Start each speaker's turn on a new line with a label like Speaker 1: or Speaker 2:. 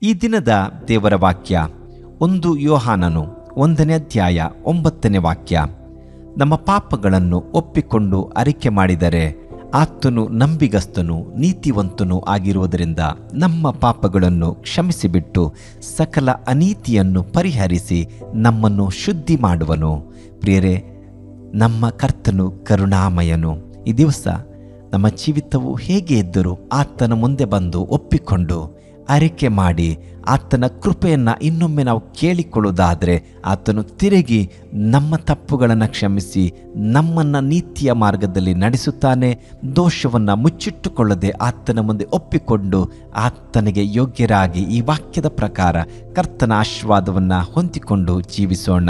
Speaker 1: ಈ ದಿನದ ದೇವರ ವಾಕ್ಯ 1 ಯೋಹಾನನು 1ನೇ ಅಧ್ಯಾಯ 9ನೇ ವಾಕ್ಯ. ನಮ್ಮ ಪಾಪಗಳನ್ನು ಒಪ್ಪಿಕೊಂಡು ಅರಿಕೆ ಮಾಡಿದರೆ ಆತನು ನಂಬಿಗಸ್ತನು ನೀತಿವಂತನೂ ಆಗಿರುವುದರಿಂದ ನಮ್ಮ ಪಾಪಗಳನ್ನು ಕ್ಷಮಿಸಿಬಿಟ್ಟು ಸಕಲ ಅನೀತಿಯನ್ನು ಪರಿಹರಿಸಿ ನಮ್ಮನ್ನು ಶುದ್ಧಿ ಮಾಡುವನು. ಪ್ರಿಯರೇ, ನಮ್ಮ ಕರ್ತನು ಕರುಣಾಮಯನು. ಈ ದಿವಸ ನಮ್ಮ ಜೀವಿತವು ಹೇಗೆ ಇದ್ದರೂ ಆತನ ಮುಂದೆ ಬಂದು ಒಪ್ಪಿಕೊಂಡು ಅರಿಕೆ ಮಾಡಿ ಆತನ ಕೃಪೆಯನ್ನು ಇನ್ನೊಮ್ಮೆ ನಾವು ಕೇಳಿಕೊಳ್ಳುವುದಾದರೆ ಆತನು ತಿರುಗಿ ನಮ್ಮ ತಪ್ಪುಗಳನ್ನು ಕ್ಷಮಿಸಿ ನಮ್ಮನ್ನು ನೀತಿಯ ಮಾರ್ಗದಲ್ಲಿ ನಡೆಸುತ್ತಾನೆ. ದೋಷವನ್ನು ಮುಚ್ಚಿಟ್ಟುಕೊಳ್ಳದೆ ಆತನ ಮುಂದೆ ಒಪ್ಪಿಕೊಂಡು ಆತನಿಗೆ ಯೋಗ್ಯರಾಗಿ ಈ ವಾಕ್ಯದ ಪ್ರಕಾರ ಕರ್ತನ ಆಶೀರ್ವಾದವನ್ನು ಹೊಂದಿಕೊಂಡು ಜೀವಿಸೋಣ.